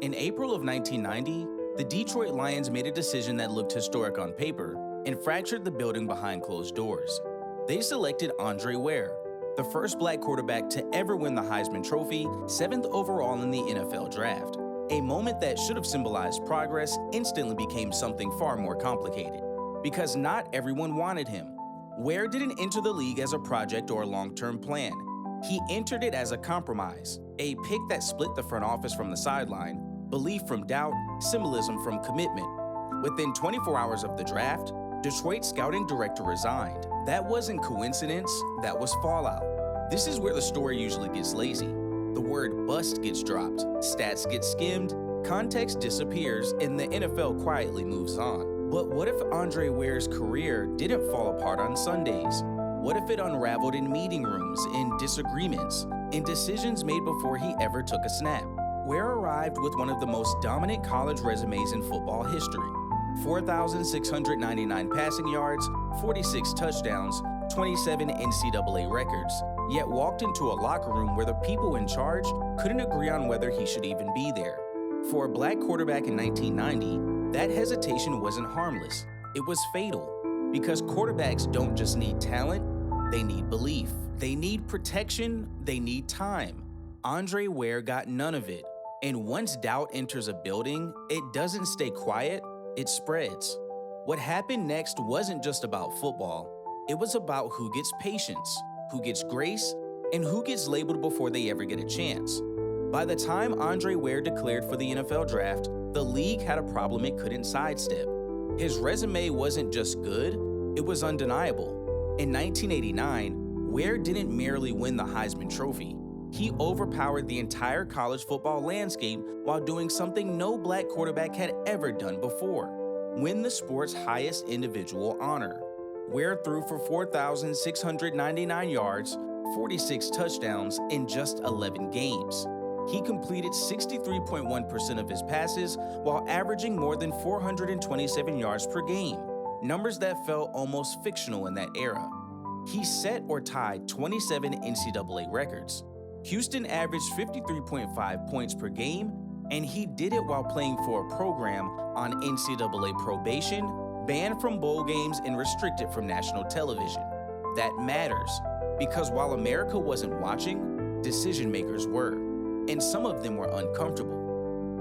In April of 1990, the Detroit Lions made a decision that looked historic on paper and fractured the building behind closed doors. They selected Andre Ware, the first black quarterback to ever win the Heisman Trophy, 7th overall in the NFL draft. A moment that should have symbolized progress instantly became something far more complicated, because not everyone wanted him. Ware didn't enter the league as a project or a long-term plan. He entered it as a compromise, a pick that split the front office from the sideline, belief from doubt, symbolism from commitment. Within 24 hours of the draft, Detroit scouting director resigned. That wasn't coincidence, that was fallout. This is where the story usually gets lazy. The word bust gets dropped, stats get skimmed, context disappears, and the NFL quietly moves on. But what if Andre Ware's career didn't fall apart on Sundays? What if it unraveled in meeting rooms, in disagreements, in decisions made before he ever took a snap? Ware arrived with one of the most dominant college resumes in football history. 4,699 passing yards, 46 touchdowns, 27 NCAA records, yet walked into a locker room where the people in charge couldn't agree on whether he should even be there. For a black quarterback in 1990, that hesitation wasn't harmless. It was fatal, because quarterbacks don't just need talent, they need belief. They need protection, they need time. Andre Ware got none of it. And once doubt enters a building, it doesn't stay quiet, it spreads. What happened next wasn't just about football. It was about who gets patience, who gets grace, and who gets labeled before they ever get a chance. By the time Andre Ware declared for the NFL draft, the league had a problem it couldn't sidestep. His resume wasn't just good, it was undeniable. In 1989, Ware didn't merely win the Heisman Trophy. He overpowered the entire college football landscape while doing something no black quarterback had ever done before: win the sport's highest individual honor. Ware threw for 4,699 yards, 46 touchdowns in just 11 games. He completed 63.1% of his passes while averaging more than 427 yards per game, numbers that felt almost fictional in that era. He set or tied 27 NCAA records. Houston averaged 53.5 points per game, and he did it while playing for a program on NCAA probation, banned from bowl games, and restricted from national television. That matters, because while America wasn't watching, decision makers were, and some of them were uncomfortable.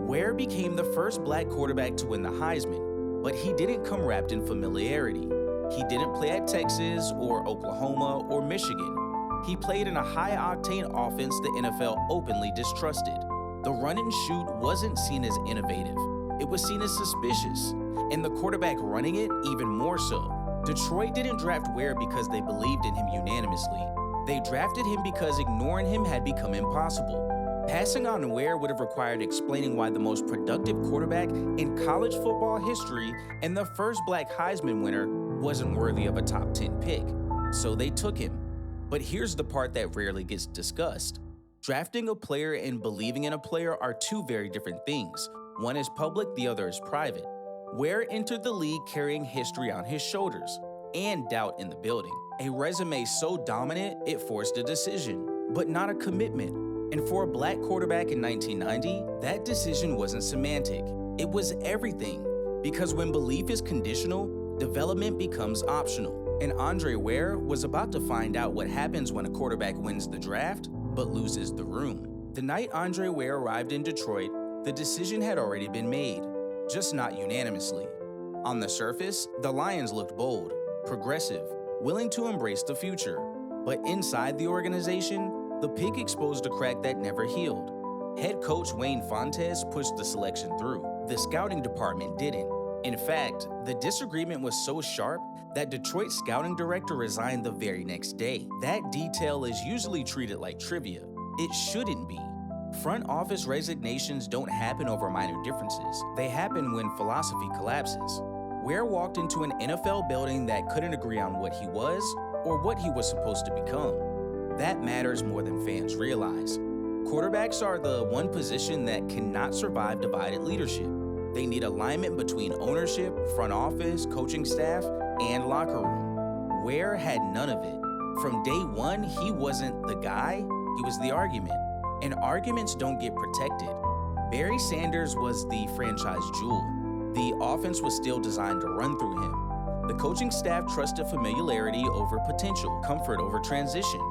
Ware became the first black quarterback to win the Heisman, but he didn't come wrapped in familiarity. He didn't play at Texas or Oklahoma or Michigan. He played in a high-octane offense the NFL openly distrusted. The run and shoot wasn't seen as innovative. It was seen as suspicious, and the quarterback running it even more so. Detroit didn't draft Ware because they believed in him unanimously. They drafted him because ignoring him had become impossible. Passing on Ware would have required explaining why the most productive quarterback in college football history and the first black Heisman winner wasn't worthy of a top 10 pick. So they took him. But here's the part that rarely gets discussed. Drafting a player and believing in a player are two very different things. One is public, the other is private. Ware entered the league carrying history on his shoulders and doubt in the building. A resume so dominant it forced a decision, but not a commitment. And for a black quarterback in 1990, that decision wasn't semantic. It was everything. Because when belief is conditional, development becomes optional. And Andre Ware was about to find out what happens when a quarterback wins the draft, but loses the room. The night Andre Ware arrived in Detroit, the decision had already been made, just not unanimously. On the surface, the Lions looked bold, progressive, willing to embrace the future. But inside the organization, the pick exposed a crack that never healed. Head coach Wayne Fontes pushed the selection through. The scouting department didn't. In fact, the disagreement was so sharp that Detroit's scouting director resigned the very next day. That detail is usually treated like trivia. It shouldn't be. Front office resignations don't happen over minor differences. They happen when philosophy collapses. Ware walked into an NFL building that couldn't agree on what he was or what he was supposed to become. That matters more than fans realize. Quarterbacks are the one position that cannot survive divided leadership. They need alignment between ownership, front office, coaching staff, and locker room. Ware had none of it. From day one, he wasn't the guy, he was the argument. And arguments don't get protected. Barry Sanders was the franchise jewel. The offense was still designed to run through him. The coaching staff trusted familiarity over potential, comfort over transition.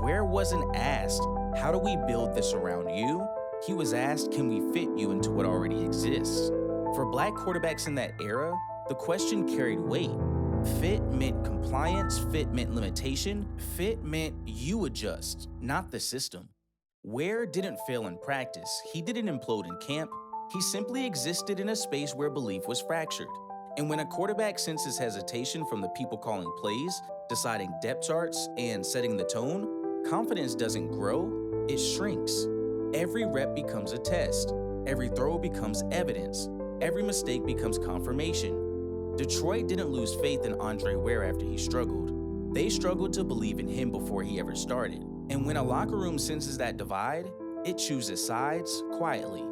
Ware wasn't asked, how do we build this around you? He was asked, can we fit you into what already exists? For Black quarterbacks in that era, the question carried weight. Fit meant compliance, fit meant limitation, fit meant you adjust, not the system. Ware didn't fail in practice, he didn't implode in camp, he simply existed in a space where belief was fractured. And when a quarterback senses hesitation from the people calling plays, deciding depth charts, and setting the tone, confidence doesn't grow, it shrinks. Every rep becomes a test, every throw becomes evidence, every mistake becomes confirmation. Detroit didn't lose faith in Andre Ware after he struggled. They struggled to believe in him before he ever started. And when a locker room senses that divide, it chooses sides quietly.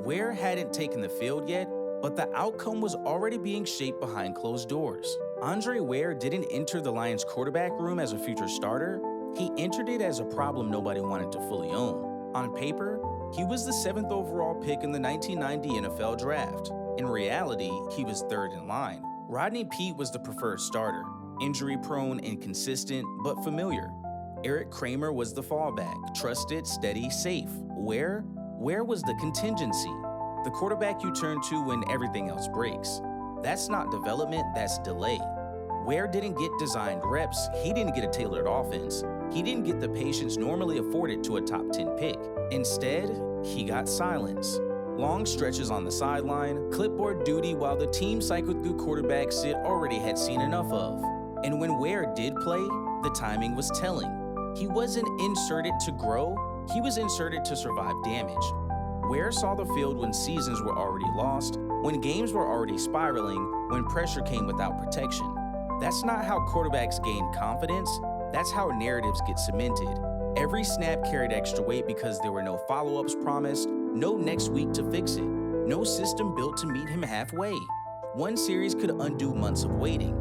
Ware hadn't taken the field yet, but the outcome was already being shaped behind closed doors. Andre Ware didn't enter the Lions quarterback room as a future starter. He entered it as a problem nobody wanted to fully own. On paper, he was the 7th overall pick in the 1990 NFL draft. In reality, he was 3rd in line. Rodney Peete was the preferred starter, injury-prone, inconsistent, but familiar. Erik Kramer was the fallback, trusted, steady, safe. Ware was the contingency, the quarterback you turn to when everything else breaks. That's not development, that's delay. Ware didn't get designed reps, he didn't get a tailored offense. He didn't get the patience normally afforded to a top 10 pick. Instead, he got silence. Long stretches on the sideline, clipboard duty while the team cycled through quarterbacks it already had seen enough of. And when Ware did play, the timing was telling. He wasn't inserted to grow, he was inserted to survive damage. Ware saw the field when seasons were already lost, when games were already spiraling, when pressure came without protection. That's not how quarterbacks gain confidence, that's how narratives get cemented. Every snap carried extra weight because there were no follow-ups promised, no next week to fix it, no system built to meet him halfway. One series could undo months of waiting.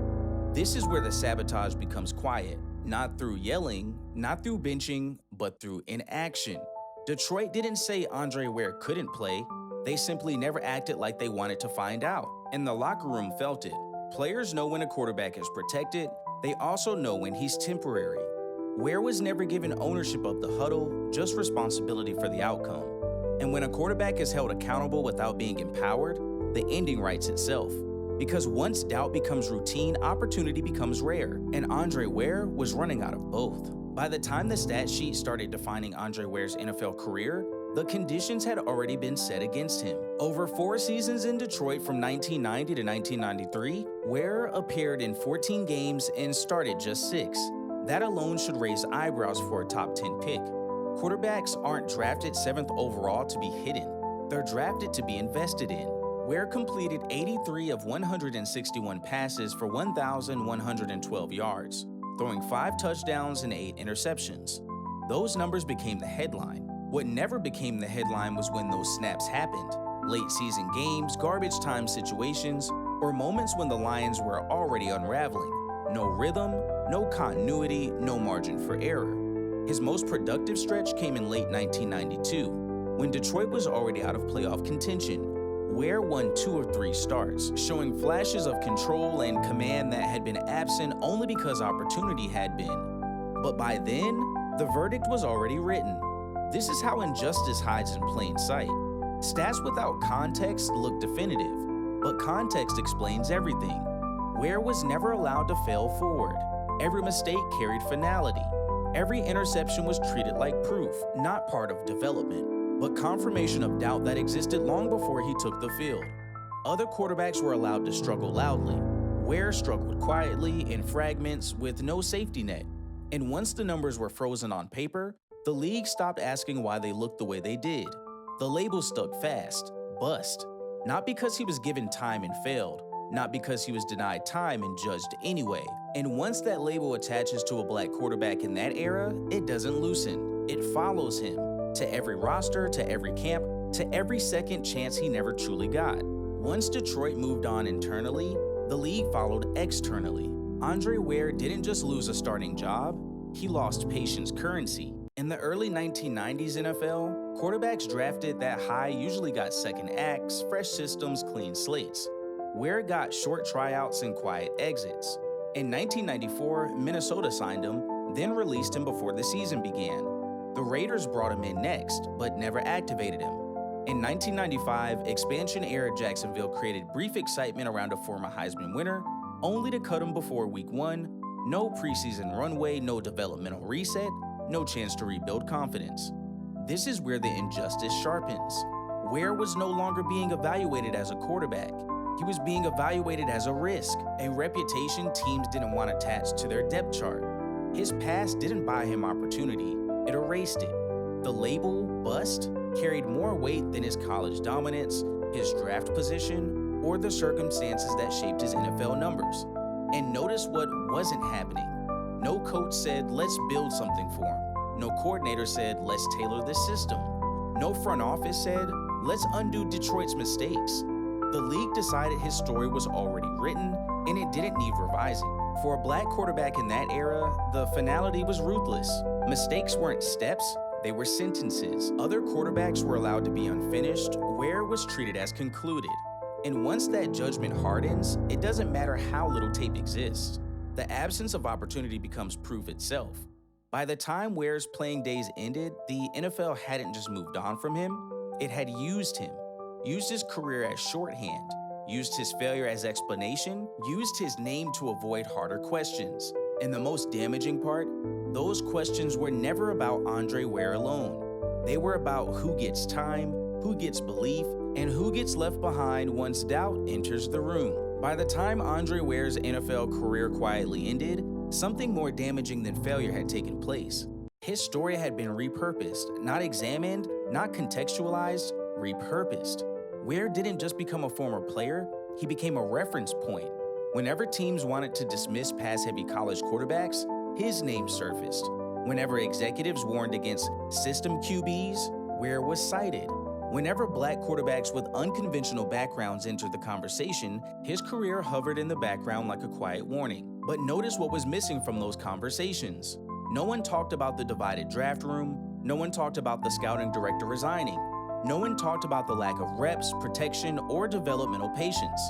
This is where the sabotage becomes quiet, not through yelling, not through benching, but through inaction. Detroit didn't say Andre Ware couldn't play, they simply never acted like they wanted to find out, and the locker room felt it. Players know when a quarterback is protected, they also know when he's temporary. Ware was never given ownership of the huddle, just responsibility for the outcome. And when a quarterback is held accountable without being empowered, the ending writes itself. Because once doubt becomes routine, opportunity becomes rare, and Andre Ware was running out of both. By the time the stat sheet started defining Andre Ware's NFL career, the conditions had already been set against him. Over 4 seasons in Detroit from 1990 to 1993, Ware appeared in 14 games and started just 6. That alone should raise eyebrows for a top 10 pick. Quarterbacks aren't drafted 7th overall to be hidden. They're drafted to be invested in. Ware completed 83 of 161 passes for 1,112 yards, throwing 5 touchdowns and 8 interceptions. Those numbers became the headline. What never became the headline was when those snaps happened. Late season games, garbage time situations, or moments when the Lions were already unraveling. No rhythm, no continuity, no margin for error. His most productive stretch came in late 1992, when Detroit was already out of playoff contention. Ware won 2 of 3 starts, showing flashes of control and command that had been absent only because opportunity had been. But by then, the verdict was already written. This is how injustice hides in plain sight. Stats without context look definitive, but context explains everything. Ware was never allowed to fail forward. Every mistake carried finality. Every interception was treated like proof, not part of development, but confirmation of doubt that existed long before he took the field. Other quarterbacks were allowed to struggle loudly. Ware struggled quietly in fragments with no safety net. And once the numbers were frozen on paper, the league stopped asking why they looked the way they did. The label stuck fast, bust. Not because he was given time and failed, not because he was denied time and judged anyway. And once that label attaches to a black quarterback in that era, it doesn't loosen. It follows him, to every roster, to every camp, to every second chance he never truly got. Once Detroit moved on internally, the league followed externally. Andre Ware didn't just lose a starting job, he lost patience currency. In the early 1990s NFL, Quarterbacks drafted that high usually got second acts, fresh systems, clean slates. Ware got short tryouts and quiet exits. In 1994, Minnesota signed him, then released him before the season began. The Raiders brought him in next, but never activated him. In 1995, expansion era Jacksonville created brief excitement around a former Heisman winner, only to cut him before week 1. No preseason runway, no developmental reset, no chance to rebuild confidence. This is where the injustice sharpens. Ware was no longer being evaluated as a quarterback. He was being evaluated as a risk, a reputation teams didn't want attached to their depth chart. His past didn't buy him opportunity, it erased it. The label, bust, carried more weight than his college dominance, his draft position, or the circumstances that shaped his NFL numbers. And notice what wasn't happening. No coach said, let's build something for him. No coordinator said, let's tailor the system. No front office said, let's undo Detroit's mistakes. The league decided his story was already written, and it didn't need revising. For a black quarterback in that era, the finality was ruthless. Mistakes weren't steps, they were sentences. Other quarterbacks were allowed to be unfinished, Ware was treated as concluded. And once that judgment hardens, it doesn't matter how little tape exists. The absence of opportunity becomes proof itself. By the time Ware's playing days ended, the NFL hadn't just moved on from him, it had used him. Used his career as shorthand, used his failure as explanation, used his name to avoid harder questions. And the most damaging part, those questions were never about Andre Ware alone. They were about who gets time, who gets belief, and who gets left behind once doubt enters the room. By the time Andre Ware's NFL career quietly ended, something more damaging than failure had taken place. His story had been repurposed, not examined, not contextualized, repurposed. Ware didn't just become a former player, he became a reference point. Whenever teams wanted to dismiss pass-heavy college quarterbacks, his name surfaced. Whenever executives warned against system QBs, Ware was cited. Whenever black quarterbacks with unconventional backgrounds entered the conversation, his career hovered in the background like a quiet warning. But notice what was missing from those conversations. No one talked about the divided draft room, no one talked about the scouting director resigning. No one talked about the lack of reps, protection, or developmental patience.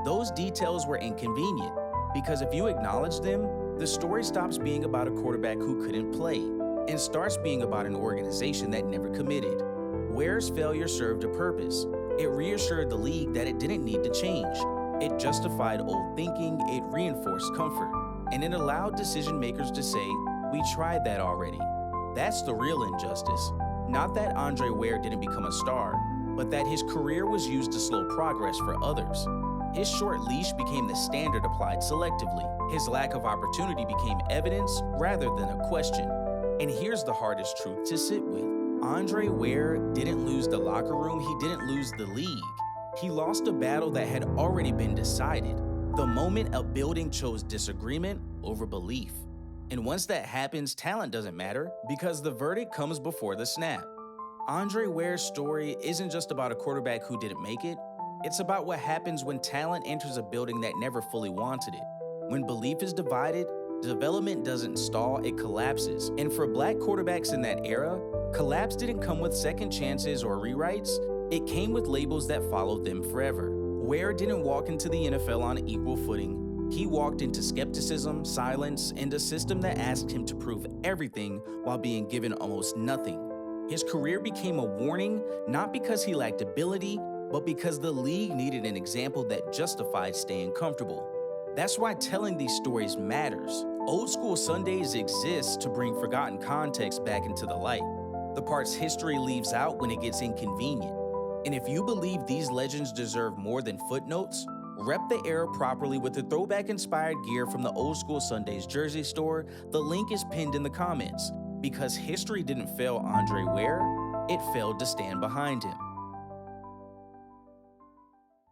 Those details were inconvenient, because if you acknowledge them, the story stops being about a quarterback who couldn't play, and starts being about an organization that never committed. Ware's failure served a purpose. It reassured the league that it didn't need to change. It justified old thinking, it reinforced comfort, and it allowed decision makers to say, we tried that already. That's the real injustice. Not that Andre Ware didn't become a star, but that his career was used to slow progress for others. His short leash became the standard applied selectively. His lack of opportunity became evidence rather than a question. And here's the hardest truth to sit with. Andre Ware didn't lose the locker room, he didn't lose the league. He lost a battle that had already been decided. The moment a building chose disagreement over belief. And once that happens, talent doesn't matter because the verdict comes before the snap. Andre Ware's story isn't just about a quarterback who didn't make it. It's about what happens when talent enters a building that never fully wanted it. When belief is divided, development doesn't stall, it collapses. And for black quarterbacks in that era, collapse didn't come with second chances or rewrites. It came with labels that followed them forever. Ware didn't walk into the NFL on equal footing. He walked into skepticism, silence, and a system that asked him to prove everything while being given almost nothing. His career became a warning, not because he lacked ability, but because the league needed an example that justified staying comfortable. That's why telling these stories matters. Old school Sundays exist to bring forgotten context back into the light, the parts history leaves out when it gets inconvenient. And if you believe these legends deserve more than footnotes, rep the era properly with the throwback-inspired gear from the Old School Sundays jersey store. The link is pinned in the comments. Because history didn't fail Andre Ware, it failed to stand behind him.